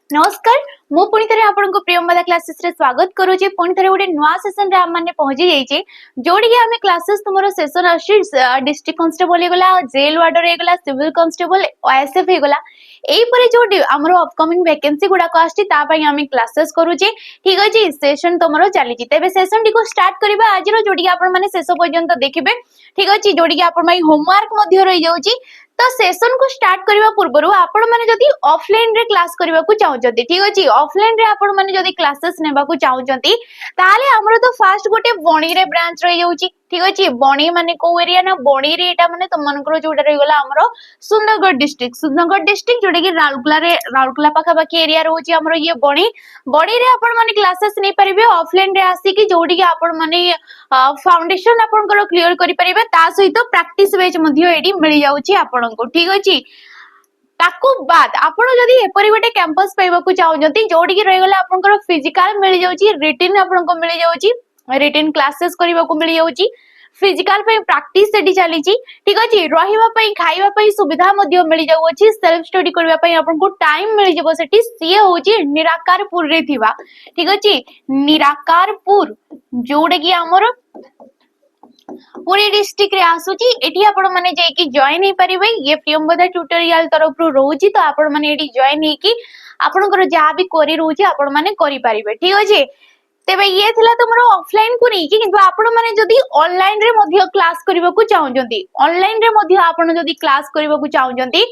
नमस्कार मु पुणी थे आपको प्रियंवदा क्लासेस रे स्वागत करूचे पुणी थे गोटे नुआ सेशन रे हम माने पहुंची जाइए जोड़ी के हमें क्लासेस तुमरो सेशन अछि डिस्ट्रिक्ट कांस्टेबल हे गला जेल वार्डर हे गला सिविल कांस्टेबल ओएसएफ हे गला एई परे जो हमरो अपकमिंग वैकेंसी गुडा को आछि ता पई हम क्लासेस करूचे ठीक अछि सेशन तुमरो चली छि तबे सेशन टी को स्टार्ट करबा आज रो जोड़ी आपण माने शेष पर्यंत देखिबे ठीक अछि जोड़ी के आपण माई होमवर्क मध्य रहि जाउची तो सेशन को स्टार्ट करबा पूर्वरु आपण माने जदी ऑफलाइन रे क्लास करबा को चाहउछथि ठीक अछि ऑफलाइन रे आपण माने जदी क्लासेस नेबा को चाहउछथि ताले हमरो तो फास्ट गोटे बणी रे ब्रांच रहि जाउची ठीक अछि बणी माने को एरिया ना बणी रे एटा माने तमनकर जोटा रहि गला हमरो सुंदरगढ़ डिस्ट्रिक्ट जोटा कि राउरकेला पाखा बाकी एरिया रहउची हमरो ये बणी रे आपण माने क्लासेस नै परिबे ऑफलाइन रे आसी कि जोडी कि आपण माने फाउंडेशन आपनकर क्लियर करि परिबे ता सहित प्रैक्टिस बेच मध्ये एडी मिल जाउची आपण को ठीक अछि ताकू बाद आपण जदी एपरि गोटे कैंपस पाइबा को चाहउजंती जोडी कि रहि गला आपनकर फिजिकल मिल जाउची रिटन आपण को मिल जाउची रिटन क्लासेस करिबा को मिल जाउची फिजिकल पे प्रैक्टिस सेठी चली छी ठीक अछि रहिबा पई खाइबा पई सुविधा मध्ये मिल जाउ अछि सेल्फ स्टडी करबा पई आपन को टाइम मिल जेबो सेठी सिए होची निराकारपुर रे थिबा ठीक अछि निराकारपुर जोडे कि हमर पूरी डिस्ट्रिक्ट रे आसुची एठी आपण माने जाय कि जॉइन हे परिबे ये प्रियंवदा ट्यूटोरियल तरफ रु रहउची तो आपण माने एठी जॉइन हे कि आपनकर जहा भी कोरी रहउची आपण माने करि परिबे ठीक अछि तेबे ये थिला तुमरो ऑफलाइन को नै कि किंतु आपण माने जदी ऑनलाइन रे मध्ये क्लास करबा को चाहउजंती ऑनलाइन रे मध्ये आपण जदी क्लास करबा को चाहउजंती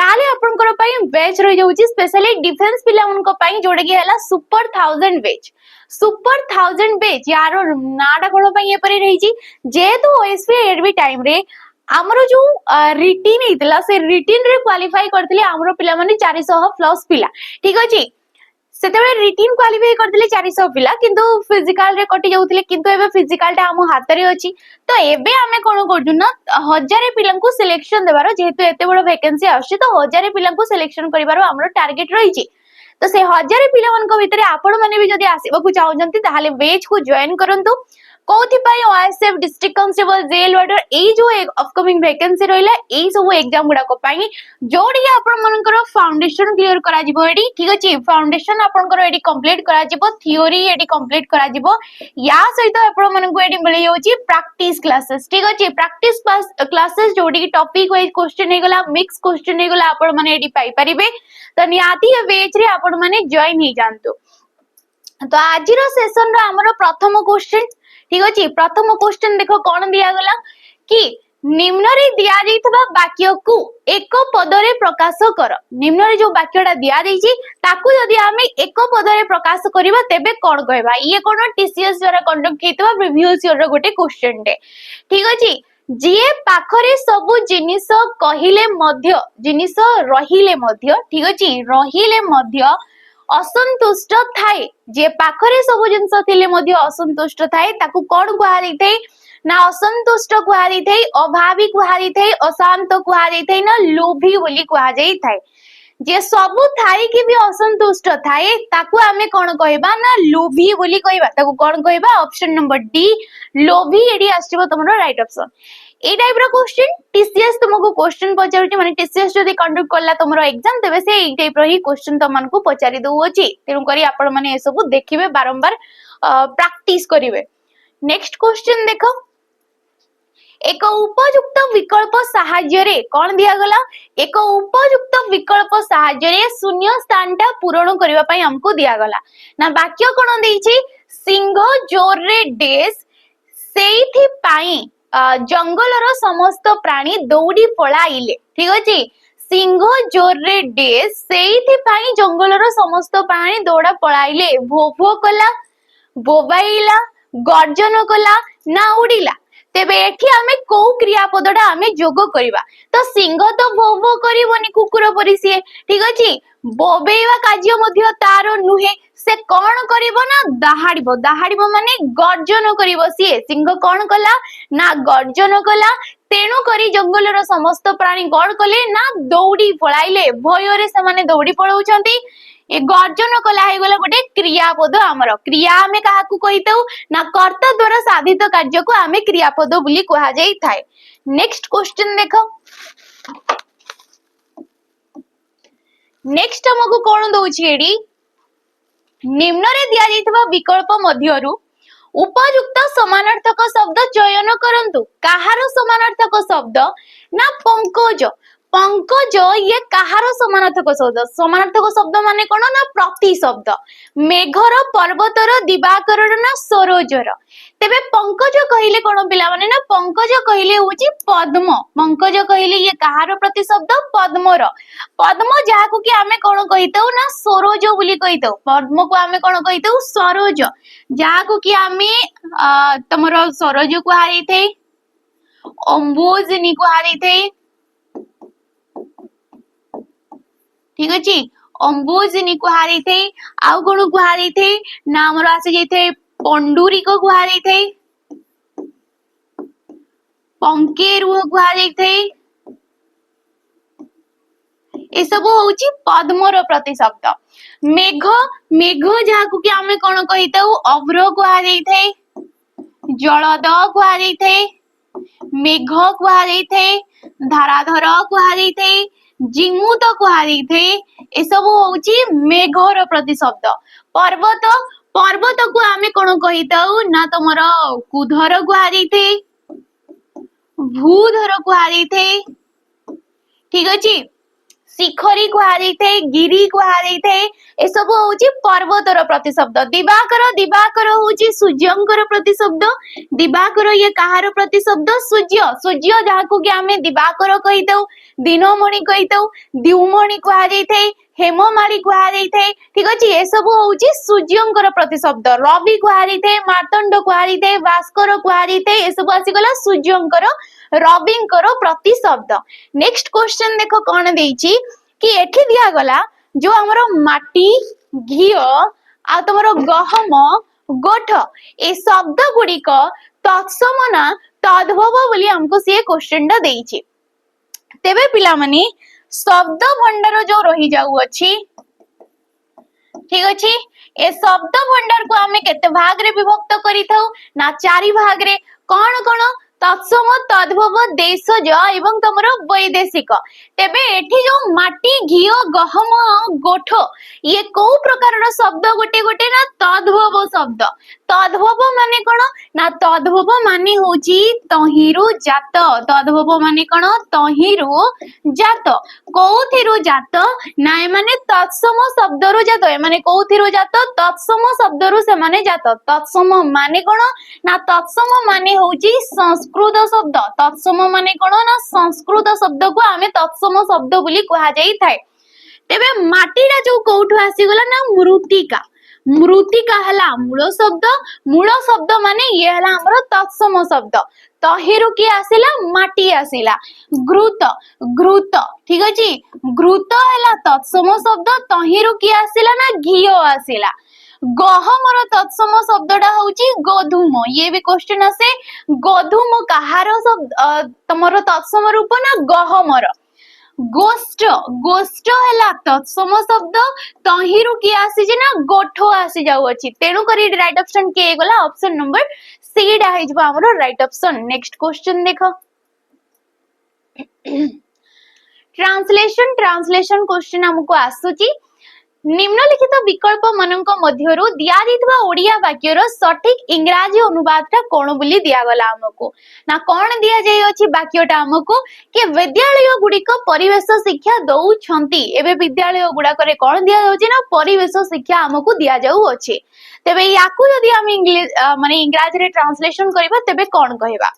ताले आपनकर पई बैच रहि जाउची स्पेशली डिफेंस पिला उनको पई जोडे कि हला सुपर 1000 बैच यार नाडा कोन पई ये परे रहि छी जेतु ओएसपी एडबी टाइम रे हमरो जो रिटिन हेतला से रिटिन रे क्वालीफाई करथिले हमरो पिला माने 400 प्लस पिला ठीक अछि सेतेबे रिटिन क्वालीफाई करथिले 400 पिला किंतु फिजिकल रे कटि जाउथिले किंतु एबे फिजिकल टा हम हाथ रे अछि तो एबे हमें कोन करजु ना 1000 पिला को सिलेक्शन देबारो जेहेतु एते बड़ वैकेंसी आछि तो 1000 पिला को सिलेक्शन करिवारो हमरो टारगेट रहि छी तो से 1000 पिला मन को भीतर आपण माने भी जदी आसीबा को चाहउजंती ताहाले बैच को जॉइन करंतु कोथि पई OSF district constable jail warder एई जो अपकमिंग वैकेंसी रहिला एई सब एग्जाम गुडा को पई जोडी आपण मनकर फाउंडेशन क्लियर करा जिवो एडी ठीक अछि फाउंडेशन आपनकर एडी कंप्लीट करा जिवो थ्योरी एडी कंप्लीट करा जिवो या सहित आपण मन को एडी मिल जाउची प्रैक्टिस क्लासेस ठीक अछि प्रैक्टिस क्लासेस जोडी टॉपिक वाइज क्वेश्चन हे गला मिक्स क्वेश्चन हे गला आपण माने एडी पाई परिबे तो नियाती ए बैच रे आपण माने जॉइन ही जानतो तो आज रो सेशन रो हमरो प्रथम क्वेश्चन ठीक अछि प्रथम क्वेश्चन देखो कोन दिया गला कि निम्न रे दिया जाइतबा वाक्य को एक पद रे प्रकाश कर निम्न रे जो वाक्यटा दिया देछि ताकू यदि हमें एक पद रे प्रकाश करिबा तेबे कोन कहबा ये कोन टीसीएस द्वारा कंडक्ट हेतबा प्रीवियस ईयर रो गोटे क्वेश्चन डे ठीक अछि जे पाखरे सब जिनिस कहिले मध्य जिनिस रहिले मध्य ठीक अछि रहिले मध्य असंतुष्ट थाए जे पाखरे सब जिंस थिले मध्य असंतुष्ट थाए ताकू कोन कुहा दैथै ना असंतुष्ट कुहा दैथै अभावी कुहा दैथै अशांत कुहा दैथै ना लोभी बोली कुहा जाइथै जे सब थाई कि भी असंतुष्ट थाए ताकू हमें कोन कहबा ना लोभी बोली कहबा ताकू कोन कहबा ऑप्शन नंबर डी लोभी एडी आछिबो तमरो राइट ऑप्शन ए टाइप रो क्वेश्चन टीसीएस तुमको क्वेश्चन पचारुची माने टीसीएस जदी कंडक्ट करला तमरो एग्जाम तेबे से ए टाइप रो ही क्वेश्चन तमन को पचारि दउ अछि तेनु करी आपण माने ए सब देखिबे बारंबार प्रैक्टिस करिवे नेक्स्ट क्वेश्चन देखो एक उपयुक्त विकल्प सहाय्य रे कोन दिया गला एक उपयुक्त विकल्प सहाय्य रे शून्य स्थानटा पूरण करिवा पई हमको दिया गला ना वाक्य कोन देछि सिंह जोर रे डेस सेइथि पई जंगलर समस्त प्राणी दौड़ी पळाइले ठीक अछि सिंह जोर रे डेस सेइथि पई जंगलर समस्त प्राणी दौड़ा पळाइले भो भो कला बोबाइला गर्जन कला ना उड़िला तेबे एठी हमें को क्रियापदटा हमें जोग करिबा तो सिंह तो भो भो करिवनी कुकुर परिसिए ठीक अछि बोबेवा कार्य मध्य तार नुहे से कोन करिवो ना दहाड़िबो माने गर्जन करिवो सिए सिंह कोन कला ना गर्जन कला तेणु करी जंगलर समस्त प्राणी कोन कले ना दौड़ी पळाइले भय रे से माने दौड़ी पळौचंती ए गर्जन कला हे गला गोटे क्रियापद हमर क्रिया हमें काहाकू कहितौ ना कर्ता द्वारा साधित कार्य को हमें क्रियापद बोली कहा जाई थाए नेक्स्ट क्वेश्चन देखो नेक्स्ट हमको कौन दउछि एडी निम्न रे दिया जाइतबा विकल्प मध्यरु उपयुक्त समानार्थक शब्द चयन करंतु काहार समानार्थक शब्द ना पंकज पंकज ये काहार समानार्थक शब्द माने कोन ना प्रति शब्द मेघर पर्वतर दिवाकर ना सरोजर तेबे पंकज कहिले कोन पिला माने ना पंकज कहिले होची पद्म पंकज कहिले ये काहार प्रति शब्द पद्मर पद्म जाहाकु कि आमे कोन कहितौ ना सरोज बोली कहितौ पद्म को आमे कोन कहितौ सरोज जाहाकु कि आमे तमरो सरोज को हारी थे अंबुजनी को हारी थे ठीक अछि अंबुजनी को हारी थे आउ कोन को हारी थे ना हमर आसे जइथे पंडुरी को हारी थे पंकेरु को हारी थे ए सब होउची पद्मर प्रति शब्द मेघ मेघ जाहाकु कि आमे कोन कहितौ अभ्र को हारी थे जलद को हारी थे मेघ को हारी थे धाराधर को हारी थे जिमुत को हारी थे ए सब होउची मेघर प्रति शब्द पर्वत पर्वत को आमे कोन कहितौ ना तमर कुधर को हारी थे भूधर को हारी थे ठीक अछि शिखरी को हारी थे गिरी को हारी थे ए सब होउची पर्वतर प्रति शब्द दिवाकर दिवाकर होउची सूर्यंकर प्रति शब्द दिवाकर ये काहार प्रति शब्द सूर्य सूर्य जाहाकु कि आमे दिवाकर कहितौ दिनमणि कहितौ दिउमणि को हारी थे हेममाली को हारी थे ठीक अछि ए सब होउची सूर्यंकर प्रति शब्द रवि को हारी थे मार्तंड को हारी थे भास्कर को हारी थे ए सब आसी गला सूर्यंकर रविंकर प्रति शब्द नेक्स्ट क्वेश्चन देखो कोन देइची कि एठी दिया गला जो हमरो माटी घियो आ तमरो गहम गोठ ए शब्द गुडी को तत्सम ना तद्भव बोली हमको से क्वेश्चन दा देइची तेबे पिला माने शब्द भंडार जो रही जाऊ अछि ठीक अछि ए शब्द भंडार को हमें केते भाग रे विभक्त करि थाउ ना चारि भाग रे कोन कोन तत्सम तद्भव देशज एवं तमरो वैदेशिक तेबे एठी जो माटी घियो गहम गोठ ये को प्रकार शब्द गोटे गोटे ना तद्भव शब्द तद्भव माने कोन ना तद्भव माने होची तहिरु जात तद्भव माने कोन तहिरु जात कोथिरु जात ना माने तत्सम शब्दरु जात माने कोथिरु जात तत्सम शब्दरु से माने जात तत्सम माने कोन ना तत्सम माने होची संस्कृत शब्द तत्सम माने कोन ना संस्कृत शब्द को आमे तत्सम शब्द बोली कहा जाई थाए तेबे माटीरा जो कोठु आसी गला ना मृत्तिका मृत्तिका हला मूल शब्द माने ये हला हमरो तत्सम शब्द तहिरु की आसिला माटी आसिला घृत घृत ठीक अछि घृत हला तत्सम शब्द तहिरु की आसिला ना घियो आसिला गहमर तत्सम शब्दटा होउची गोधूम ये भी क्वेश्चन आसे गोधूम काहार शब्द तमरो तत्सम रूप ना गहमर गोष्ठ गोष्ठ हला तत्सम शब्द तहिरु की आसी जे ना गोठो आसी जाउ अछि तेनु करी राइट ऑप्शन के गला ऑप्शन नंबर सी डा हे जबा हमरो राइट ऑप्शन नेक्स्ट क्वेश्चन देखो ट्रांसलेशन क्वेश्चन हमको आसुची निम्नलिखित विकल्प मनक मध्यरु दिया दिथवा ओडिया वाक्यर सठिक इंग्रजी अनुवादटा कोन बोली दिया गला हमको ना कोन दिया जाय अछि वाक्यटा हमको के विद्यालय गुडी को परिवेश शिक्षा दउ छंती एबे विद्यालय गुडा करे कोन दिया जाउछि ना परिवेश शिक्षा हमको दिया जाउ अछि तबे याकू यदि हम इंग्लिश माने इंग्रजी रे ट्रांसलेशन करबा तबे कोन कहबा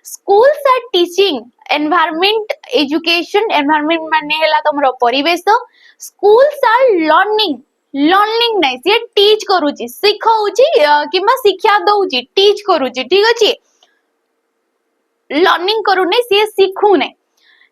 schools are teaching environment education environment माने हैला तमरो परिवेश schools are learning नै से टीच करूची सिखाउची किबा शिक्षा दउची टीच करूची ठीक अछि लर्निंग करू नै से सिखू नै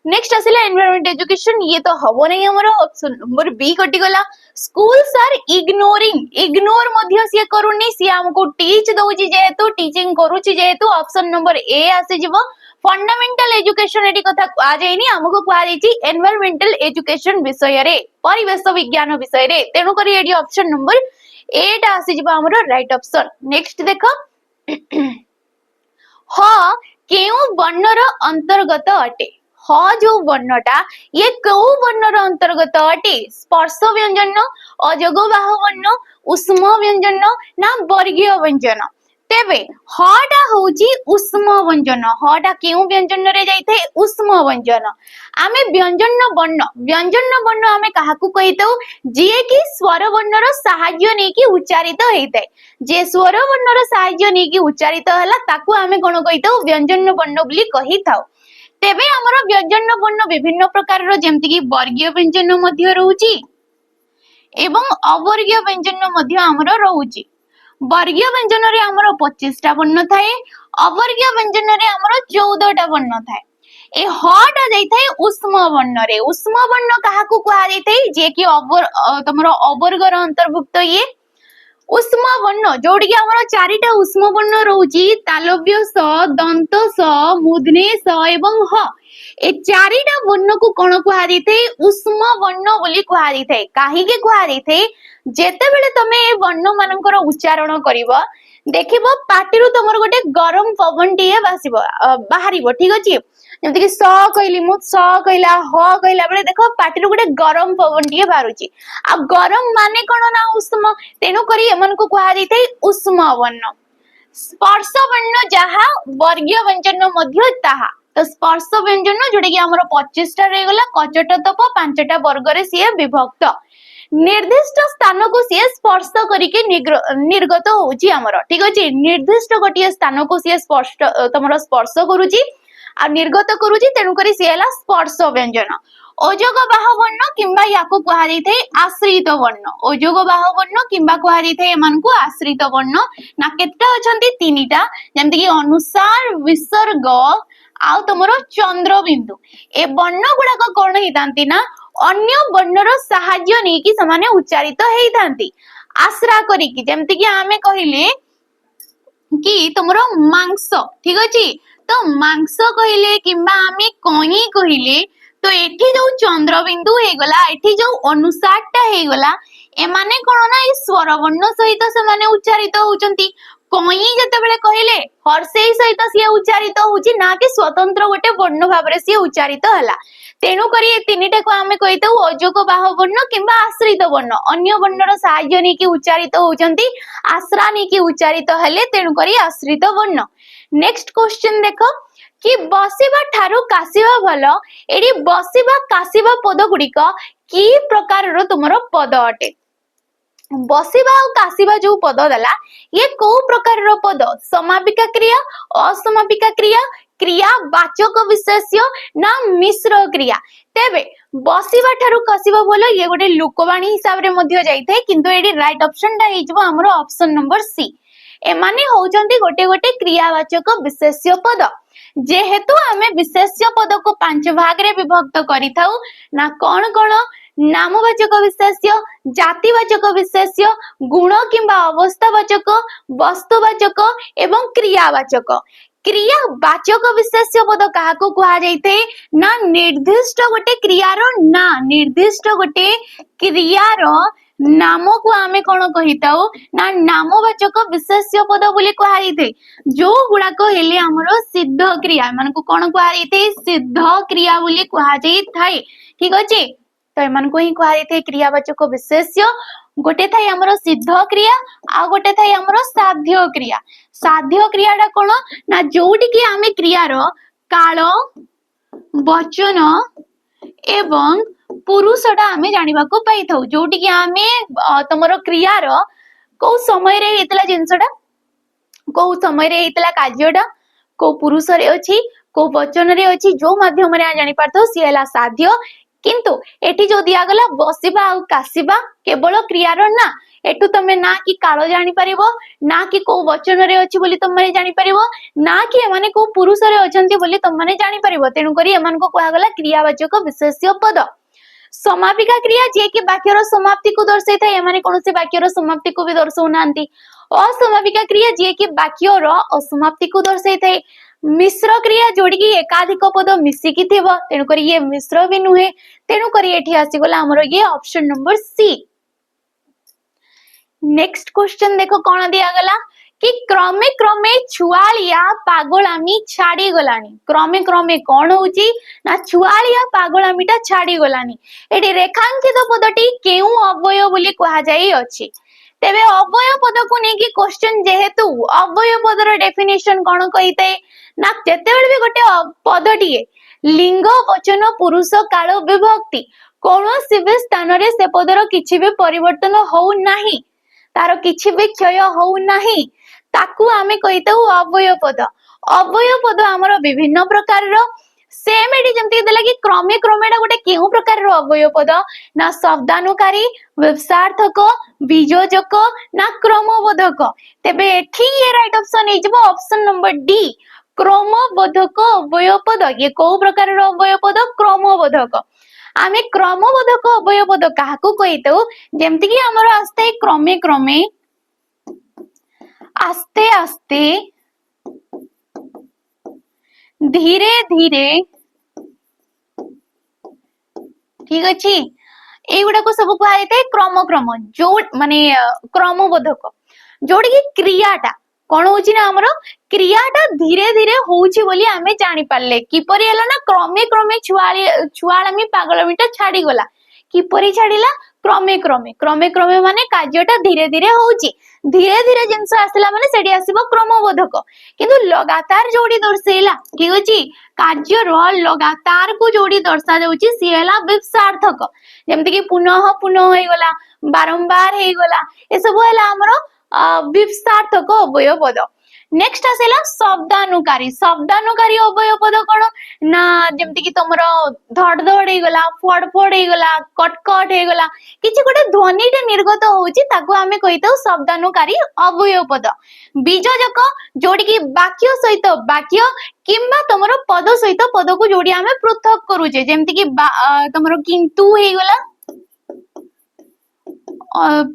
नेक्स्ट आसिला एनवायरनमेंट एजुकेशन ये तो हबो नै हमरो ऑप्शन नंबर बी कटि गला schools are इग्नोर मध्य से करू नै से हमको टीच दउची जेहेतु टीचिंग करूची जेहेतु ऑप्शन नंबर ए आसे जिवो फंडामेंटल एजुकेशन एटी कथा आ जायनी हमको कुआ जायची एनवायरनमेंटल एजुकेशन विषय रे परिवेश विज्ञान विषय रे तेनु करी एटी ऑप्शन नंबर ए टा आसे जिवो हमरो राइट ऑप्शन नेक्स्ट देखो ह केउ वर्णर अंतर्गत अटे ह जो वर्णटा ये कौ वर्णर अंतर्गत अटे स्पर्श व्यंजन अजोगबाहु वर्ण उष्म व्यंजन ना वर्गीय व्यंजन तेबे हटा होची उष्म व्यंजन हटा केउ व्यंजन रे जाइथे उष्म व्यंजन आमे व्यंजन वर्ण आमे काहाकू कहितौ जे कि स्वर वर्णर सहाय्य नै कि उच्चारित हेइतै जे स्वर वर्णर सहाय्य नै कि उच्चारित हला ताकू आमे कोन कहितौ व्यंजन वर्ण बोली कहिथाउ तेबे हमर व्यंजन वर्ण विभिन्न प्रकार रो जेमति कि वर्गीय व्यंजन मध्य रहउची एवं अवर्गीय व्यंजन मध्य हमर रहउची वर्गीय व्यंजन रे हमर 25 टा वर्ण थाए अवर्गीय व्यंजन रे हमर 14 टा वर्ण थाए ए हटा जाइथाय उष्म वर्ण काहाकू कुहा जाइथाय जे कि तमरो अवर्गर अंतर्भुक्त ये उष्म वर्ण जोडी कि हमर चारिटा उष्म वर्ण रहउची तालव्य स दंत स मूर्धन्य स एवं ह ए चारिटा वर्ण को कोन कुहा जाइथाय उष्म वर्ण बोली कुहा जाइथाय काहे के कुहा जाइथाय जेते बेले तमे ए वर्ण मानकर उच्चारण करिवो देखिबो पाटिरु तमर गोटे गरम पवन टिए बाहरिबो ठीक अछि जेमति कि स कहली मु स कहला ह कहला बेले देखो पाटिरु गोटे गरम पवन टिए बाहरुची आ गरम माने कोन ना उष्म तेनु करी एमन को कुहा जाइथाय उष्म वर्ण स्पर्श वर्ण जहा वर्गीय व्यंजन मध्य ताहा तो स्पर्श व्यंजन जोटा कि हमर 25 टा रे गला कचट तप 5 टा वर्ग रे सिए विभक्त निर्दिष्ट स्थान को सी स्पर्श करके निर्गत होची हमर ठीक अछि निर्दिष्ट गोटिए स्थान को सी स्पर्श करूची आ निर्गत करूची तेनु करी सी हला स्पर्श व्यंजन ओजोग बाह वर्ण किंबा याको कुहा जाइथे आश्रित वर्ण ओजोग बाह वर्ण किंबा कुहा जाइथे एमान को आश्रित वर्ण ना केतटा अछंती तीनिटा जेमति कि अनुसार विसर्ग आ तमरो चंद्र बिंदु ए वर्ण गुडा कोन हितांती ना अन्य वर्णर सहाय्य नै कि समाने उच्चारित हेइथांती आश्रा करी कि जेमति कि आमे कहिले कि तमरो मांस ठीक अछि तो मांस कहिले किंबा आमे कही कहिले तो एठी जो चंद्र बिंदु हे गला एठी जो अनुसारटा हे गला एमाने कोन ना ई स्वर वर्ण सहित समाने उच्चारित होचंती कई जते बेले कहिले हर्षेई सहित सिए उच्चारित होची ना कि स्वतंत्र गोटे वर्ण भाबरे सिए उच्चारित हला तेनु करी ए तीनिटा को आमे कहितौ अजोग बाह वर्ण किंबा आश्रित वर्ण अन्य वर्णर सहाय्य नै कि उच्चारित होचंती आश्रा नै कि उच्चारित हले तेनु करी आश्रित वर्ण नेक्स्ट क्वेश्चन देखो कि बसिबा ठारू कासिबा भलो एडी बसिबा कासिबा पद गुडिक की प्रकार रो तुमरो पद अटे बसिबा और कासिबा जो पद दला ये को प्रकार रो पद समापिका क्रिया असमापिका क्रिया क्रिया वाचक विशेष्य ना मिश्र क्रिया तेबे बसिबा ठारू कासिबा बोलो ये गोटे लोकवाणी हिसाब रे मध्य जाइथे किंतु एडी राइट ऑप्शन टा हेजबो हमरो ऑप्शन नंबर सी एमाने होचंती गोटे गोटे क्रियावाचक विशेष्य पद जेहेतु आमे विशेष्य पद को 5 भाग रे विभक्त करिथाउ ना कोन कोन नामवाचक विशेष्य जातिवाचक विशेष्य गुण किंबा अवस्थावाचक वस्तुवाचक एवं क्रियावाचक क्रियावाचक विशेष्य पद काहाको कुहा जाइथे ना निर्दिष्ट गोटे क्रियारो ना निर्दिष्ट गोटे क्रियारो नाम को आमे कोन कहिताउ ना नामवाचक विशेष्य पद बोली कुहा जाइथे जो गुडा को हेले हमरो सिद्ध क्रिया मन को कोन कुहा जाइथे सिद्ध क्रिया बोली कुहा जाई थाए ठीक अछि तो एमन को ही कुहा जाइथे क्रियावाचक विशेष्य गोटे थाए हमरो सिद्ध क्रिया आ गोटे थाए हमरो साध्य क्रियाटा कोन ना जोटी कि आमे क्रियार काल वचन एवं पुरुषटा आमे जानिबा को पाइथौ जोटी कि आमे तमरो क्रियार को समय रे हेतला जिंसटा को समय रे हेतला कार्यटा को पुरुष रे अछि को वचन रे अछि जो माध्यम रे जानि पारथौ सी हला साध्य किंतु एठी जो दिया गला बसिबा आ कासिबा केवल क्रियार ना एटू तमे ना कि काल जानि परिबो ना कि को वचन रे अछि बोली तमे जानि परिबो ना कि एमाने को पुरुष रे अछंती बोली तमे जानि परिबो तेनु करी एमान को कहा गला क्रियावाचक विशेष्य पद समापिका क्रिया जे कि वाक्यर समाप्ति को दर्शाई थाए एमाने कोनोसी वाक्यर समाप्ति को भी दर्शाउ नांती असमापिका क्रिया जे कि वाक्यर असमाप्ति को दर्शाई थाए मिश्र क्रिया जोड़ी की एकाधिक पद मिसिकी थिबो तेनु करी ये मिश्र भी नुहे तेनु करी एठी आसी गला हमरो ये option number C next question देखो कोन दिया गला कि क्रमे क्रमे छुआलिया पागलामी छाड़ी गलानी। क्रमे क्रमे कौन होची ना छुआलिया पागलामीटा छाड़ी गलानी। एटी रेखांकित पदटी केउ अव्यय बोली कहा जाई अछि। तेबे अव्यय पद को नेकी क्वेश्चन जेहेतु अव्यय पदर डेफिनेशन कौन कहिते ना जेतेबेले भी गोटे पदटीए लिंग वचन पुरुष काल विभक्ति कौनसी भी स्थान रे से पदर किछि भी परिवर्तन होउ नाही, तार किछि भी क्षय होउ नाही, ताकू आमे कहितौ अव्यय पद। अव्यय पद हमर विभिन्न प्रकार रो सेम एटी जेमति देला कि क्रमे क्रमेटा गोटे केउ प्रकार रो अव्यय पद ना शब्दानुकारी विपसार्थक बीजोजक ना क्रमबोधक। तेबे एठी ये राइट ऑप्शन हे जबो ऑप्शन नंबर डी क्रमबोधक अव्यय पद। ये को प्रकार रो अव्यय पद क्रमबोधक। आमे क्रमबोधक अव्यय पद काहाकू कहितौ जेमति कि हमर आस्ते क्रमे क्रमे आस्ते आस्ते धीरे धीरे ठीक अछि एगुडा को सब कहा जाय क्रम क्रम जो माने क्रमबोधक जोड़ी की क्रियाटा कौन होची ना हमरो क्रियाटा धीरे धीरे होउची बोली आमे जानि पारले किपरि हला ना क्रमे क्रमे छुआळामी पागलमीटा छाडी गला किपरि छाडीला क्रमे क्रमे क्रमे क्रमे माने कार्यटा धीरे धीरे होउची धीरे धीरे जिंस आसला माने सेडी आसीबो क्रमबोधक किंतु लगातार जोड़ी दर्शेला ठीक अछि कार्य रो लगातार को जोड़ी दर्शा जाउची सी हला विपसार्थक जेमति कि पुनः पुनः हे गला बारंबार हे गला ए सब हला हमरो विपसार्थक अव्यय पद। नेक्स्ट आसेला शब्दानुकारी शब्दानुकारी अव्यय पद कोन ना जेमति कि तमरो धड़ धड़ हे गला फड़ फड़ हे गला कट कट हे गला किछि गोटे ध्वनिटे निर्गत होउची ताको आमे कहितौ शब्दानुकारी अव्यय पद। बीजोजक जोडी कि वाक्य सहित वाक्य किंबा तमरो पद सहित पद को जोडी आमे पृथक करूचे जेमति कि तमरो किंतु हे गला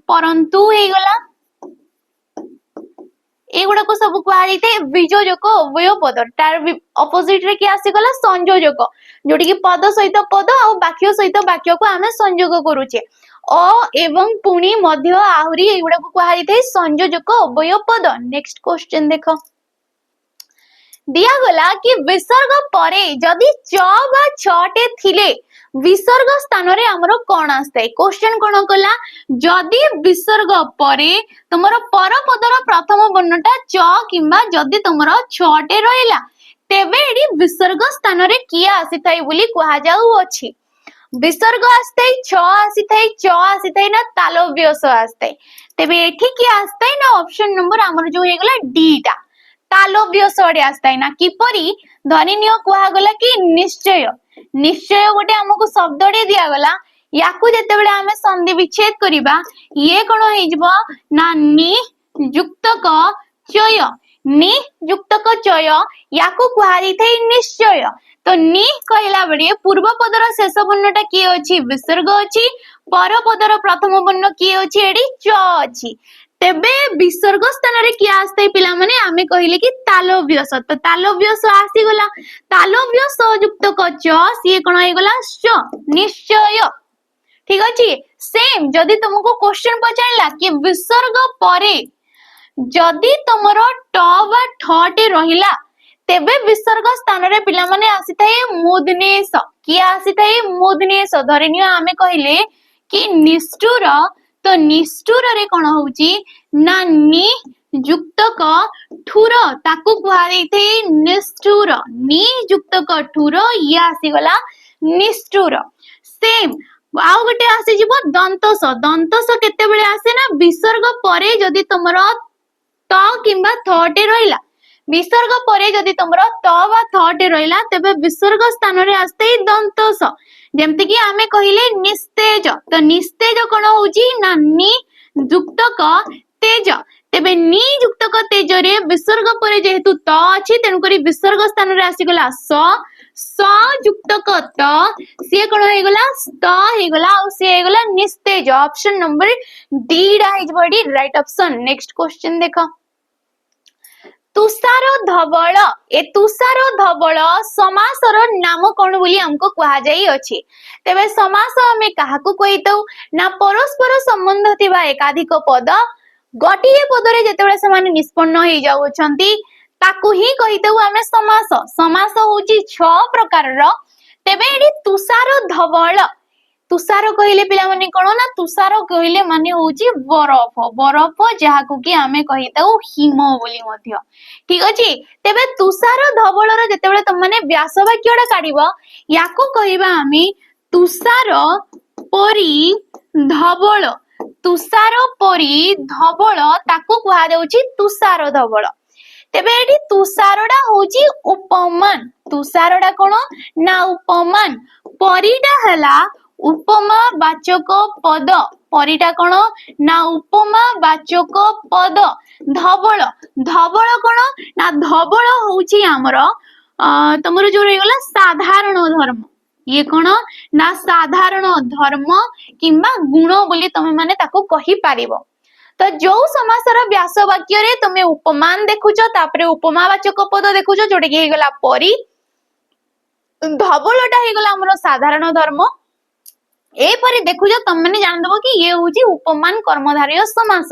परंतु हे गला एगुडा को सब कहा जाइते बीजोजक अव्यय पद। तार ऑपोजिट रे कि आसी गला संयोजक जोडी कि पद सहित पद आ वाक्य सहित वाक्य को आमे संयोग करूचे अ एवं पुणी मध्य आहुरी एगुडा को कहा जाइते संयोजक अव्यय पद। नेक्स्ट क्वेश्चन देखो दिया गला कि विसर्ग परे जदि च बा छटे थिले विसर्ग स्थान रे हमरो कोन आस्ते क्वेश्चन कोन कला जदि विसर्ग परे तुमरो पर पदर प्रथम वर्णटा च किंबा जदि तुमरो छटे रहला तेबे एडी विसर्ग स्थान रे किया आसीथाई बोली कहा जाउ अछि। विसर्ग आस्ते छ आसीथाई च आसीथाई ना तालव्यस आस्ते तेबे एठी कि आस्ते ना ऑप्शन नंबर हमर जो हे गला डी टा तालव्यस अडे आस्ते ना किपरि ध्वनिनिय कहा गला कि निश्चय निश्चय गोटे हमको शब्दटे दिया गला याकू जते बेले हमें संधि विच्छेद करिबा ये कोन हे जबो ना नि युक्तक चय नि युक्तक चय याकू कहा जाइथै निश्चय। तो नि कहला बेले पूर्व पदर शेष वर्णटा की अछि विसर्ग अछि पर पदर प्रथम वर्ण की अछि एडी च अछि तेबे विसर्ग स्थान रे कि आस्ते पिला माने आमे कहिले कि तालव्यस तो तालव्यस आसी गला तालव्यस युक्त क च सी कोन हे गला च निश्चय ठीक अछि। सेम जदि तुमको क्वेश्चन पचाइला कि विसर्ग परे जदि तुमरो ट बा ठ टे रहिला तेबे विसर्ग स्थान रे पिला माने आसीथाय मूर्धनेश कि आसीथाय मूर्धनेश धरिनियो आमे कहिले कि निष्ठुर तो निष्ठुर रे कोन होउची ना नि युक्तक ठुर ताकू कहा जाइथे निष्ठुर नि युक्तक ठुर ये आसी गला निष्ठुर। सेम आउ गोटे आसी जिवो दंतस दंतस केते बेले आसे ना विसर्ग परे जदि तुमरो त किंबा थ टे रहिला विसर्ग परे जदि तुमरो त बा थ टे रहिला तेबे विसर्ग स्थान रे आस्ते दंतस जेमति कि आमे कहिले निस्तेज तो निस्तेज कोन होउची ना नि युक्तक तेज तेबे नि युक्तक तेज रे विसर्ग परे जेहेतु त अछि तेनु करी विसर्ग स्थान रे आसी गला स युक्तक त से कोन हे गला स्त हे गला और से हे गला निस्तेज। ऑप्शन नंबर डी डा इज बडी राइट ऑप्शन। नेक्स्ट क्वेश्चन देखो तुषार धवल ए तुषार धवल समासर नाम कोन बोली हमको कहा जाई अछि तेबे समास हमें काहाकू कहितौ ना परस्पर संबंध थिबा एकाधिक पद गोटे पदरे जेतेबेले सेमाने निष्पन्न हो जाउछंती ताकू ही कहितौ आमे समास। समास होउची 6 प्रकारर। तेबे एडी तुषार धवल, तुषार कहले पिला माने कोन ना, तुषार कहले माने होउची बरफ, बरफ जहाकू कि आमे कहितौ हिम बोली मध्य। ठीक अछि। तेबे तुषार धवलर जेतेबेले तुम माने व्यास वाक्यडा काढिबो, याको कहिबा आमे तुषार परी धवल। तुषार परी धवल ताकू कुहा जाउची तुषार धवल। तेबे एठी तुषारडा होउची उपमान। तुषारडा कोन ना उपमान। परीडा हला उपमा वाचक पद। परीटा कोन ना उपमा वाचक पद। धवल, धवल कोन ना धवल होउची हमर तमरो जो रहिगला साधारण धर्म। ये कोन ना साधारण धर्म किंबा गुण बोली तमे माने ताको कहि पारिबो। तो जो समासर व्यास वाक्य रे तुमे उपमान देखुचो, तापरे उपमावाचक पद देखुचो, जोटे कि हेगला परी, धवलटा हेगला हमर साधारण धर्म। ए परी देखुचो तम माने जान दबो कि ये होची उपमान कर्मधारय समास।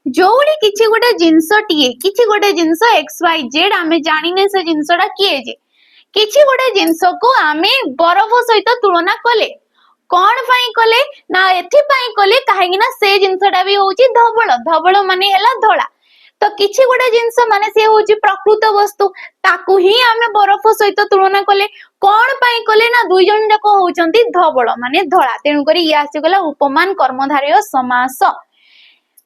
जोडी किछि गोटे जिंसटिए, किछि गोटे जिंस एक्स वाई जेड आमे जानिने से जिंसटा किए जे, किछि गोटे जिंस को आमे बरफ सहित तुलना कले, कौन पाई कले ना एथि पाई कले काहेकि ना से जिंसटा भी होउची धवल। धवल माने हैला धोला। तो किछि गोटे जिंस माने से होउची प्रकृत वस्तु, ताकू ही आमे बरफ सहित तुलना कले, कौन पाई कले ना दुई जन जाक होउचंती धवल माने धोला। तेनु करी या आसी गला उपमान कर्मधारय समास।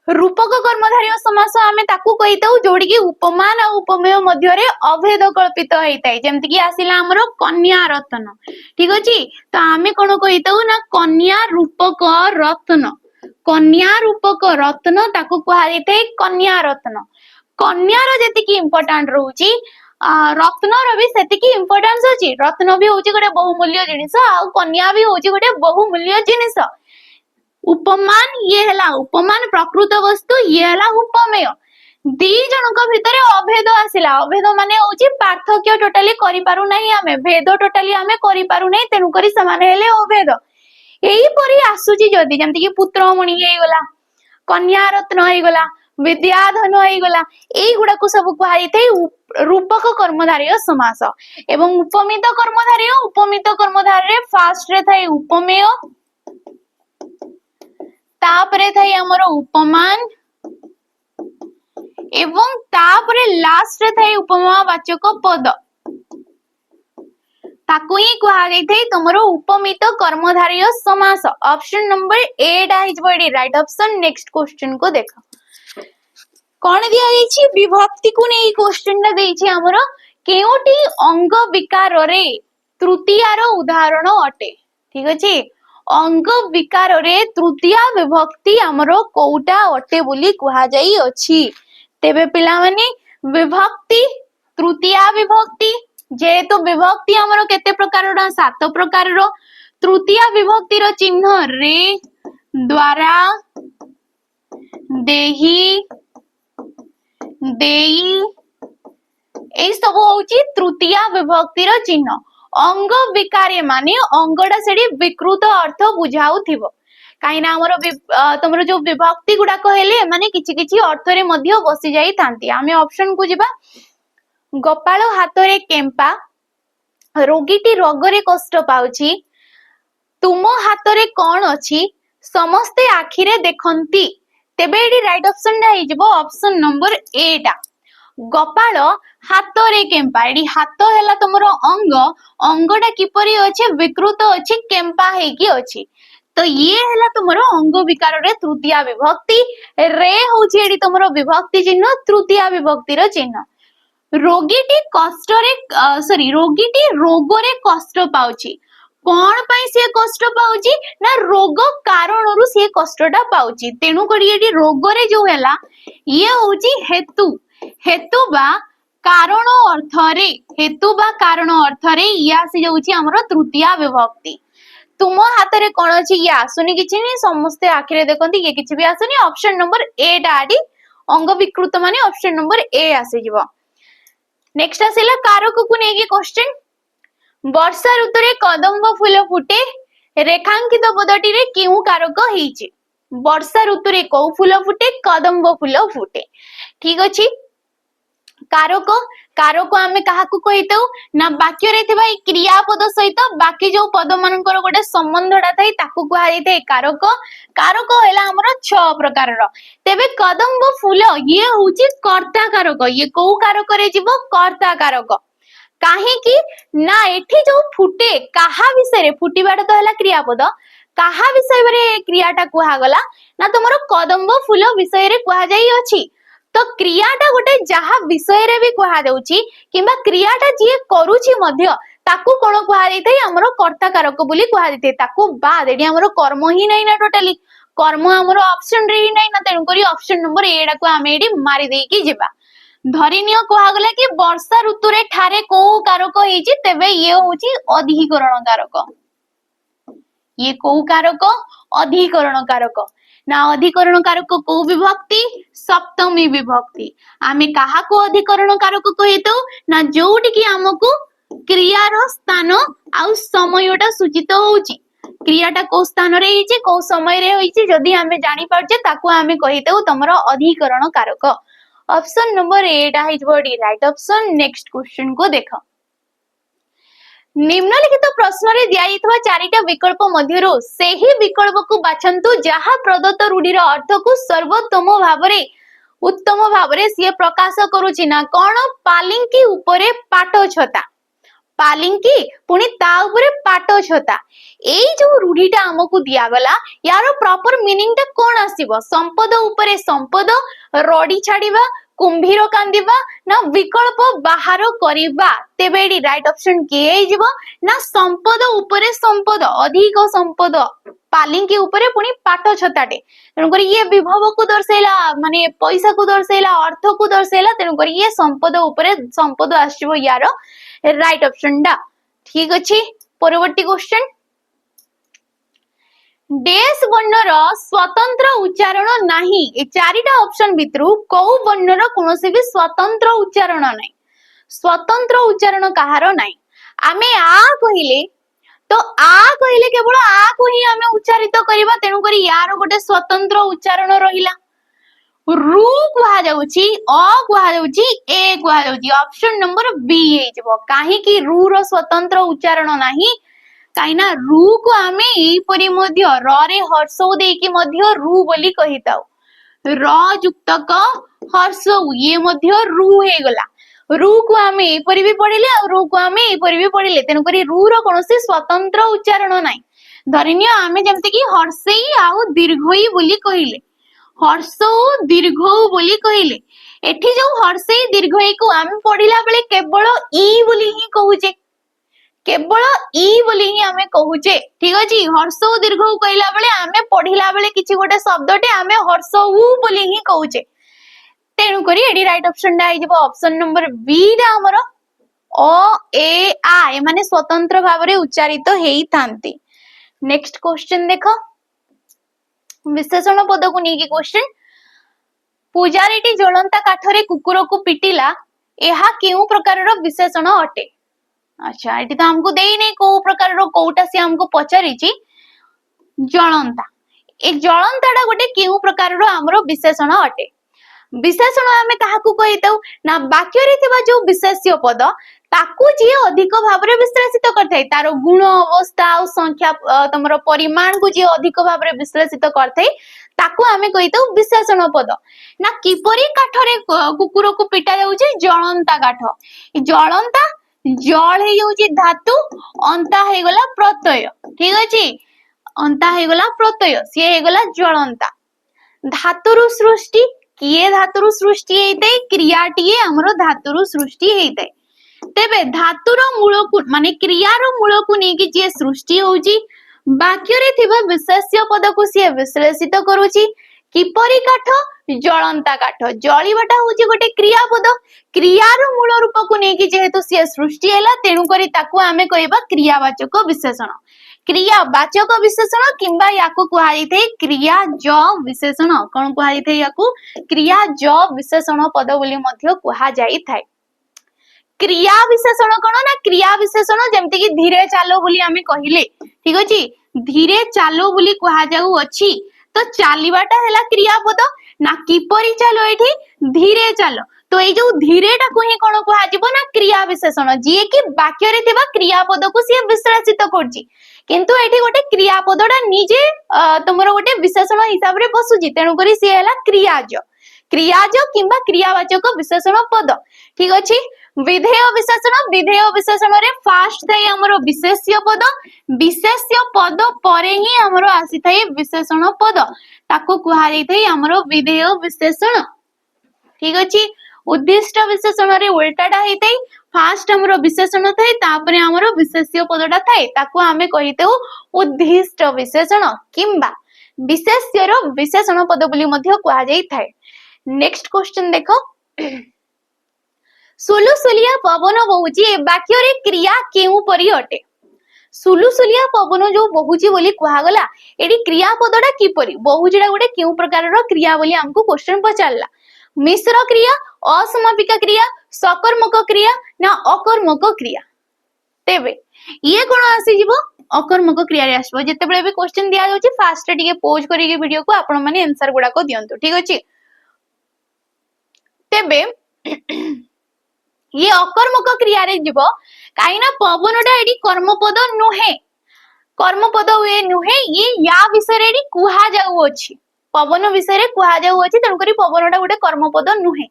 रूपक कर्मधारय समास आमे ताकू कहिताउ जोडी कि उपमान आ उपमेय मध्य रे अभेद कल्पित हेइताय। जेमति कि आसिला हमरो कन्या रत्न। ठीक अछि। तो आमे कोन कहिताउ ना कन्या रूपक रत्न। कन्या रूपक रत्न ताकू कुहा जेते कन्या रत्न। कन्यार जेतिकी इंपोर्टेंट रहउची रत्नर भी सेतिकी इंपोर्टेंस अछि। रत्न भी होउची गोटे बहुमूल्य जिनिस आ कन्या भी होउची गोटे बहुमूल्य जिनिस। उपमान ये हला उपमान प्रकृत वस्तु, ये हला उपमेय। दी जनक भितरे अभेद आसिला। अभेद माने होउची पार्थक्य टोटली करि पारु नाही, आमे भेद टोटली आमे करि पारु नाही, तेनु करी समान हेले अभेद। एही परी आसुची जदी जेमति कि पुत्रमणि हे गला, कन्या रत्न हे गला, विद्याधन हे गला, एई गुडा को सब कुहाई थे रूपक कर्मधारय समास। एवं उपमित कर्मधारय, उपमित कर्मधारय रे फास्ट रे थाई उपमेय, तापरे थाई हमर उपमान, एवं तापरे लास्ट रे थाई उपमावाचक पद। ताकू ही कुहा गई थे तुमरो उपमित कर्मधारय समास। ऑप्शन नंबर 8 आइज बडी राइट ऑप्शन। नेक्स्ट क्वेश्चन को देखो कौन दिया गई विभक्ति को नहीं क्वेश्चन टा देइछि हमरो केउटी अंग विकार रे तृतीयार उदाहरण अटे। ठीक अछि। अंग विकार रे तृतीया विभक्ति हमरो कोउटा अटे बोली कुहा जाई अछि। तेबे पिला माने विभक्ति तृतीया विभक्ति, जेहेतु विभक्ति हमरो केते प्रकार रो 7 प्रकार रो। तृतीया विभक्ति रो चिन्ह रे, द्वारा, देही, देई, ए सब होउची तृतीया विभक्ति रो चिन्ह। अंग विकारे माने अंगडा सेडी विकृत अर्थ बुझाउथिबो। काइना हमरो तमरो जो विभक्ति गुडा कहले माने किछि किछि अर्थ रे मध्य बसी जाई थांती। आमे ऑप्शन को जिबा गोपाल हातरे केम्पा, रोगीटी रोगरे कष्ट पाउची, तुम हातरे कोन अछि, समस्ते आखिरे देखंती। तेबे एडी राइट ऑप्शन दा हिजबो ऑप्शन नंबर 8। गोपाल हातरे केम्पा, एडी हाथ हैला तमरो अंग, अंगडा किपरि अछि विकृत अछि, केम्पा हेकी अछि। तो ये हैला तमरो अंग विकार रे तृतीया विभक्ति। रे होची एडी तमरो विभक्ति चिन्ह, तृतीया विभक्ति रो चिन्ह। रोगीटी कष्ट रे रोगीटी रोगरे कष्ट पाउची। कोन पई से कष्ट पाउची ना रोग कारणरु से कष्टटा पाउची। तेनु करी एडी रोगरे जो हैला ये होची हेतु। हेतु बा कारण अर्थ रे, हेतु बा कारण अर्थ रे ये आसी जाउची हमरो तृतीया विभक्ति। तुम हातरे कोन अछि ये आसुनी किछि नि, समस्ते आखिरे देखंती ये किछि भी आसुनी। ऑप्शन नंबर 8 आडी अंग विकृत माने ऑप्शन नंबर ए आसी जिवो। नेक्स्ट आसिला कारक को नेकी क्वेश्चन। वर्षा ऋतु रे कदम्ब फूल फुटे, रेखांकित पदटी रे केउ कारक हेइछि। वर्षा ऋतु रे को फूल फुटे कदम्ब फूल फुटे ठीक अछि कारक कारक आमे काहाकू कहितौ ना वाक्य रे थिबा क्रियापद सहित बाकी जो पद मानकर गोटे संबंधडा थाई ताकू कुहा जायते कारक कारक हैला हमर 6 प्रकार रो तेबे कदम्ब फूल ये होची कर्ता कारक ये को कारक रे जीवो कर्ता कारक काहे कि ना एठी जो फुटे काहा विषय रे फुटीबाटा तो हैला क्रियापद काहा विषय रे क्रियाटा कुहा गला ना तुमरो कदम्ब फूल विषय रे कुहा जाई अछि तो क्रियाटा गोटे जहा विषय रे भी कुहा जाउची किबा क्रियाटा जे करूची मध्य ताकू कोन कुहा जायते हमरो कर्ता कारक बोली कुहा जायते ताकू बाद एडी हमरो कर्म ही नै ना टोटली कर्म हमरो ऑप्शन रे ही नै ना तेनु करी ऑप्शन नंबर एडा को हम एडी मारी देई की जेबा धरिनियो कुहा गला कि वर्षा ऋतु रे ठारे को कारक हेची तेबे ये होची अधिकरण कारक ये को कारक अधिकरण कारक ना अधिकरण कारक को विभक्ति सप्तमी विभक्ति आमे काहा को अधिकरण कारक कहितो ना जोउटी कि हमकु क्रियार स्थान आउ समयटा सूचित होउची क्रियाटा को स्थान रे हिची को समय रे होइची जदी आमे जानि परजे ताकू आमे कहितो तमरो अधिकरण कारक ऑप्शन नंबर 8 आइजबडी राइट ऑप्शन नेक्स्ट क्वेश्चन को देखो निम्नलिखित प्रश्न रे दिया चारिटा विकल्प मध्यरु सेही विकल्प को बाछंतु जहा प्रदत्त रूढ़ीर अर्थ को सर्वोत्तम भावरे उत्तम भावरे सिए प्रकाश करूची ना कोन पालिंकी उपरे पाट छता पालिंकी पुनी ता उपरे पाट छता एई जो रूढ़ीटा हमकु दिया गला यार प्रॉपर मीनिंग ता कोन आसीबो संपद उपरे संपद रडी छाडीबा कुंभीर कांदिबा ना विकल्प बाहर करिबा तेबे एडी राइट ऑप्शन के आइजिबो ना संपद उपरे संपद अधिक संपद पालिंकी उपरे पुनी पाट छताटे तेनु करी ये विभव को दर्शैला माने पैसा को दर्शैला अर्थ को दर्शैला तेनु करी ये संपद उपरे संपद आसीबो यार राइट ऑप्शन डा ठीक अछि परवर्ती क्वेश्चन डेस वर्णर स्वतंत्र उच्चारण नाही ए चारिटा ऑप्शन भितरु को वर्णर कोनोसी भी स्वतंत्र उच्चारण नाही स्वतंत्र उच्चारण कहारो नाही आमे आ कहिले तो आ कहिले केवल आ को ही आमे उच्चारित करबा तेनु करी यार गोटे स्वतंत्र उच्चारण रहिला रु कुहा जाउची अ कुहा जाउची ए कुहा जाउची ऑप्शन नंबर बी हे जबो काहे कि रु रो स्वतंत्र उच्चारण नाही काइना रु को आमे एई परि मध्य र रे हर्ष देई कि मध्य रु बोली कहिताउ र युक्त क हर्ष ये मध्य रु हे गला रु को आमे एई परि भी पढिले आ रु को आमे एई परि भी पढिले तेनु करी रु रो कोनोसी स्वतंत्र उच्चारण नाही धरिनियो आमे जेमते कि हर्षई आउ दीर्घई बोली कहिले हर्ष दीर्घ बोली कहिले एठी जो हर्षई दीर्घई को आमे पढिला बेले केवल ई बोली ही कहूचे केवल ई बोली ही आमे कहूचे ठीक अछि हर्ष दीर्घ कहला बेले आमे पढिला बेले किछि गोटे शब्दटे आमे हर्ष उ बोली ही कहूचे तेनु करी एडी राइट ऑप्शन डा आइजबो ऑप्शन नंबर बी डा हमरो ओ ए आ ए माने स्वतंत्र भाबरे उच्चारित हेई थांती नेक्स्ट क्वेश्चन देखो विशेषण पद को नेकी क्वेश्चन पूजारीटी ज्वलंता काठरे कुकुर को पिटिला एहा केउ प्रकारर विशेषण अटे अच्छा एटी तो हमको देई नै को प्रकारर कोउटा से हमको पचारिची ज्वलंता ए ज्वलंताडा गोटे केउ प्रकारर हमरो विशेषण अटे विशेषण आमे काहाकू कहितौ ना वाक्य रे थिबा जो विशेष्य पद ताकू जे अधिक भाबरे विश्लेषित करथाय तारो गुण अवस्था और संख्या तमरो परिमाण को जे अधिक भाबरे विश्लेषित करथाय ताकू आमे कहितौ विशेषण पद ना किपरि काठरे कुकुर को पिटा जाउचे ज्वलंता काठ ज्वलंता जल हे जाउची धातु अंता हे गला प्रत्यय ठीक अछि अंता हे गला प्रत्यय से हे गला ज्वलंता धातुरु सृष्टि किए धातुरु सृष्टि हेते क्रियाटिए हमरो धातुरु सृष्टि हेते तेबे धातुर मूल को माने क्रियार मूल को नेकी जे सृष्टि होउची वाक्य रे थिबा विशेष्य पद को से विश्लेषित करूची किपरि काठ ज्वलंता काठ जळीबाटा होची गोटे क्रियापद क्रियार मूल रूप को नेकी जेहेतु से सृष्टि हैला तेनु करी ताकू आमे कहबा क्रियावाचक विशेषण क्रियावाचक विशेषण किंबा याको कुहा जायते क्रिया ज विशेषण कोन कुहा जायते याको क्रिया ज विशेषण पद बोली मध्य कुहा जाई थाए क्रिया विशेषण कोन ना क्रिया विशेषण जेमते कि धीरे चालो बोली आमे कहिले ठीक अछि धीरे चालो बोली कुहा जाउ अछि तो चलीबाटा है क्रियापद ना किपरि चलो एठी धीरे चलो तो ये जो धीरे टाकू ही कौन कह ना क्रिया विशेषण जी कि वाक्य रे थिबा क्रियापद को सी विश्लेषित करछि किंतु एठी गोटे क्रियापदटा निजे तुमरो गोटे विशेषण हिसाब रे बसुछि तेनु करी सी हैला क्रियाज क्रियाज किंबा क्रियावाचक विशेषण पद ठीक अछि विधेय विशेषण रे फास्ट थाए हमर विशेष्य पद परे ही हमर आसी थाए विशेषण पद ताको कुहा जाई थाए हमर विधेय विशेषण ठीक अछि उद्दिष्ट विशेषण रे उल्टाटा हेतै फास्ट हमर विशेषण थाए तापरे हमर विशेष्य पदटा थाए ताको हमें कहितेउ उद्दिष्ट विशेषण किंबा विशेष्यर विशेषण पद बोली मध्य कुहा जाई थाए नेक्स्ट क्वेश्चन देखो सुलुसुलिया पवन बहुची ए वाक्य रे क्रिया केउ परि अटे सुलुसुलिया पवन जो बहुची बोली कुहा गला एडी क्रियापदटा की परि बहुजीडा गोटे केउ प्रकार रो क्रिया बोली हमको क्वेश्चन पचारला मिश्र क्रिया असमापिका क्रिया सकर्मक क्रिया ना अकर्मक क्रिया तेबे ये कोन आसी जिवो अकर्मक क्रिया रे आसबो जते बेले भी क्वेश्चन दिया जाउची फास्ट टिके पॉज करिके वीडियो को आपण माने आंसर गुडा को दियंतु ठीक अछि तेबे ये अकर्मक क्रिया रे जीवो काईना पवनटा एडी कर्मपद नुहे कर्मपद हुए नुहे ये या विषय रे एडी कुहा जाउ अछि पवन विषय रे कुहा जाउ अछि तेनु करी पवनटा गोटे कर्मपद नुहे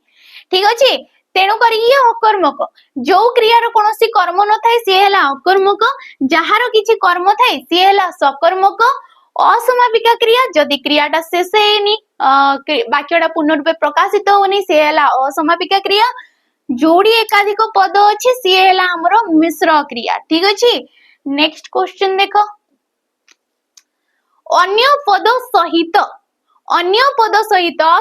ठीक अछि तेनु करी ये अकर्मक जो क्रिया रो कोनोसी कर्म न थाए से हैला अकर्मक जहारो किछि कर्म थाए से हैला सकर्मक असमापिका क्रिया जदि क्रियाटा शेष हेनी वाक्यटा पूर्ण रूपे प्रकाशित होनी से हैला असमापिका क्रिया जोड़ी एकाधिक पद अछि से हैला हमरो मिश्र क्रिया ठीक अछि नेक्स्ट क्वेश्चन देखो अन्य पद सहित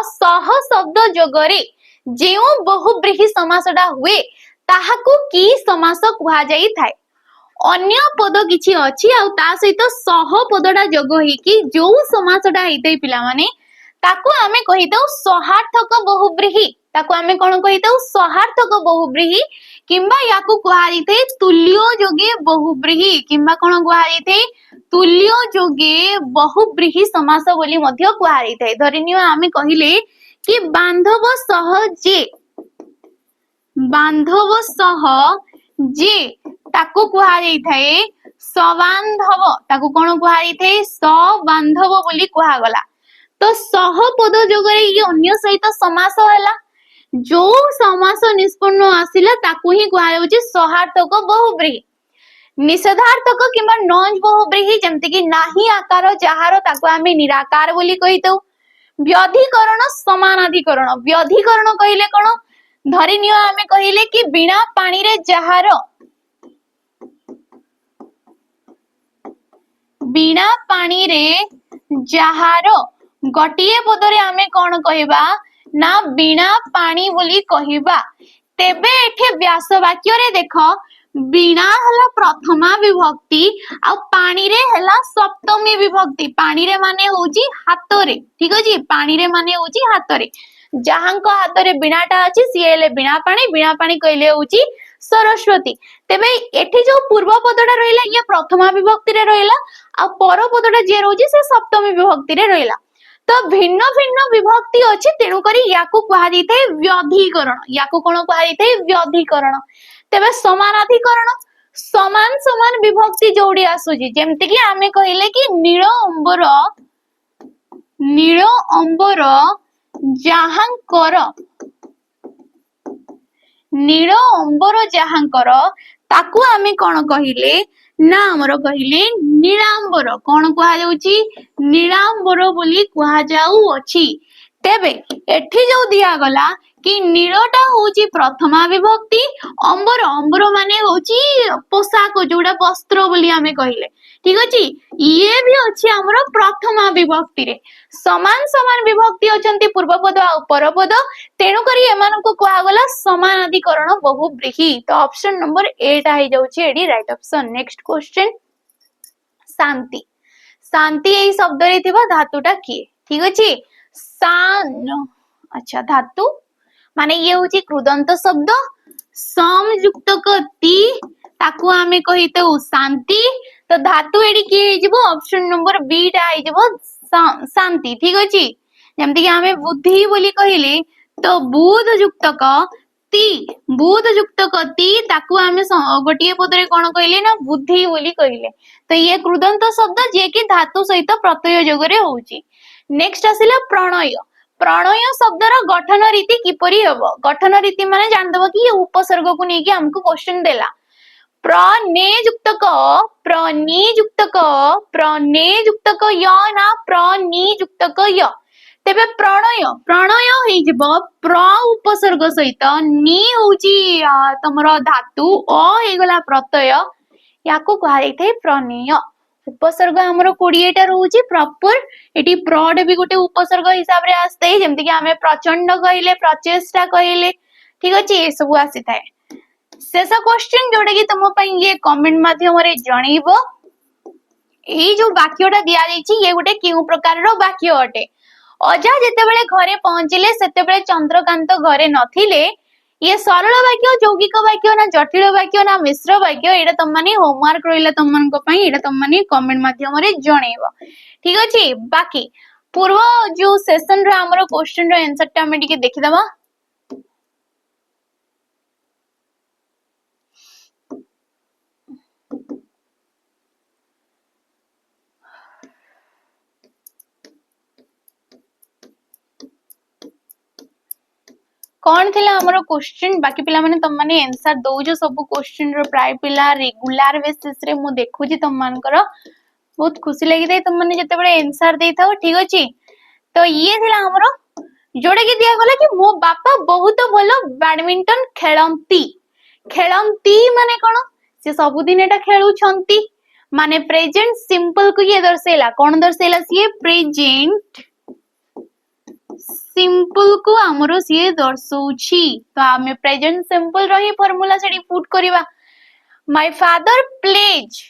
सह शब्द जोगरे जेउ बहुब्रीहि समासटा हुए ताहाकू की समास कुहा जाई थाए अन्य पद किछि अछि आ ता सहित सह पदटा जोग हे कि जो समासटा हेतै पिला माने ताकू आमे कहितौ सहार्थक बहुब्रीहि ताकू आमे कोन कहितौ सहार्थक बहुब्रीहि किंबा याकू कुहा जाईथे तुल्य जोगे बहुब्रीहि किंबा कोन कुहा जाईथे तुल्य जोगे बहुब्रीहि समास बोली मध्य कुहा जाईथे धरिनियो आमे कहिले कि बांधव सह जे ताकू कुहा जाईथे सबांधव ताकू कोन कुहा जाईथे सबांधव बोली कुहा गला तो सह पद जोगरे ये अन्य सहित समास हैला जो समास निष्पन्न आसिला ताकू ही कुहा जाउची सहार्थक बहुब्रीहि निषेधार्थक किंबा नॉन बहुब्रीहि जेमति कि नाही आकार जहार ताकू आमे निराकार बोली कहितौ व्यधिकरण समानाधिकरण व्यधिकरण कहिले कोन धरिनियो आमे कहिले कि बिना पानी रे जहार बिना पानी रे जहार गटिए पदरे आमे कोन कहिबा ना बिना पानी बोली कहिबा तेबे एठे व्यास वाक्य रे देखो बिना हला प्रथमा विभक्ति आ पानी रे हला सप्तमी विभक्ति पानी रे माने होउची हाथ रे ठीक अछि पानी रे माने होउची हाथ रे जहांको हाथ रे बिनाटा अछि सिएले बिना पानी कहले होउची सरस्वती तेबे एठी जो पूर्व पदटा रहिला ये प्रथमा विभक्ति रे रहिला आ पर पदटा जे रहउची से सप्तमी विभक्ति रे रहिला तो भिन्न भिन्न विभक्ति अछि तेनु करी याकू कहा जैथे व्यधिकरण याकू कोन कहा जैथे व्यधिकरण तेबे समानाधिकरण समान समान विभक्ति जोड़ी आसुची जेमति कि आमे कहिले कि नील अंबर जहांकर ताकू आमे कोन कहिले ना हमरो कहिले नीलांबर कोन कुहा जाउची नीलांबर बोली कुहा जाउ अछि तेबे एठी जो दिया गला कि नीलटा होउची प्रथमा विभक्ति अंबर माने होउची पोशाक जोडा वस्त्र बोली आमे कहिले ठीक अछि ये भी अछि हमरो प्रथमा विभक्ति रे समान समान विभक्ति अछंती पूर्व पद आ पर पद तेनु करी एमान को कुहा गला समानाधिकरण बहुब्रीहि तो ऑप्शन नंबर 8 आइ जाउची एडी राइट ऑप्शन नेक्स्ट क्वेश्चन शांति एई शब्द रे थिबा धातुटा की ठीक अछि अच्छा धातु माने ये होची कृदंत शब्द समयुक्त ती ताकू आमे कहिते शांति तो धातु एडी की हे जिवो ऑप्शन नंबर बी टा आइ जिवो शांति ठीक अछि जेमति कि हमें बुद्धि बोली कहिले तो बुध युक्तक ती बुध युक्तक ती ताकू हमें गोटिए पदरे कोन कहिले ना बुद्धि बोली कहिले तो ये कृदंत शब्द जे कि धातु सहित प्रत्यय जोगरे होउची नेक्स्ट आसिला प्रणय प्रणय शब्दर गठन रीति किपरि हबो गठन रीति माने जान दबो कि ये उपसर्ग को नेकी हमको क्वेश्चन देला प्रनेजुक्तक प्रनेजुक्तक य ना प्रनिजुक्तक य तेबे प्रणय प्रणय हेइ जिवो प्र उपसर्ग सहित नि होउची तमरो धातु अ हे गला प्रत्यय याको कहा जाइथे प्रणय उपसर्ग हमरो 20 टा रहउची प्रॉपर एटी प्रड भी गोटे उपसर्ग हिसाब रे आस्ते जेमति कि हमें प्रचंड कहिले प्रचेष्टा कहिले ठीक अछि ए सब आसी थाए शेष क्वेश्चन जोडे कि तुम पई ये कमेंट माध्यम रे जणीबो एई जो वाक्यटा दिया जाइछि ये गोटे केउ प्रकार रो वाक्य अटे अजा जेतेबेले घरे पहुंचिले सेतेबेले चंद्रकांत घरे नथिले ये सरल वाक्य यौगिक वाक्य ना जटिल वाक्य ना मिश्र वाक्य एटा तुम माने होमवर्क रहिला तुम मन को पई एटा तुम माने कमेंट माध्यम रे जणेबो ठीक अछि बाकी पूर्व जो सेशन रे हमरो क्वेश्चन रो आंसर टा हम टिके देखिदबा कौन थिला हमरो क्वेश्चन बाकी पिला माने तुम माने आंसर दो जो सब क्वेश्चन रो प्राय पिला रेगुलर बेसिस रे मु देखु जी तुम मान कर बहुत खुशी लगी दे तुम माने जते बळे आंसर देई थाओ ठीक अछि तो ये थिला हमरो जोडे के दिया गला कि मो बापा बहुत भलो बैडमिंटन खेलंती माने कोन से सब दिन एटा खेलु छंती माने प्रेजेंट सिंपल को ये दर्शेला कोन दर्शेला से प्रेजेंट सिंपल को हमरो से दर्शौछि तो हमें प्रेजेंट सिंपल रही फार्मूला सेडी पुट करिवा माय फादर प्लेज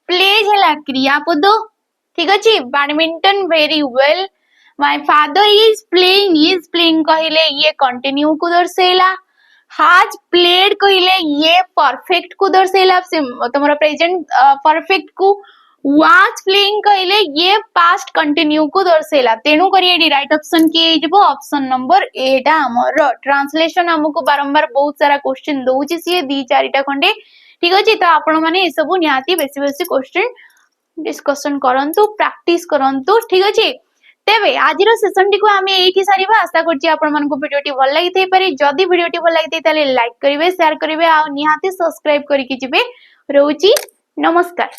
हैला क्रियापद ठीक अछि badminton very well my father is playing कहिले ये कंटिन्यू को दर्शेला हैज प्लेड कहिले ये परफेक्ट को दर्शेला तमरा प्रेजेंट परफेक्ट को was playing कहिले ये past continue को दर्शेला तेनु करिए राइट ऑप्शन के जेबो ऑप्शन नंबर 8 हमर ट्रांसलेशन हमको बारंबार बहुत सारा क्वेश्चन दोउची से 2-4 टा खंडे ठीक अछि तो आपण माने ए सब निहाती बेसी बेसी क्वेश्चन डिस्कशन करंतु प्रैक्टिस करंतु ठीक अछि तेबे आजिरो सेशन टी को हमें एठी सारीबा आशा करछि आपण मन को वीडियो टी भल लागि थई पारे जदी वीडियो टी भल लागि थई ताले लाइक करिवे शेयर करिवे आ निहाती सब्सक्राइब करिकि जिवे रहउची नमस्कार।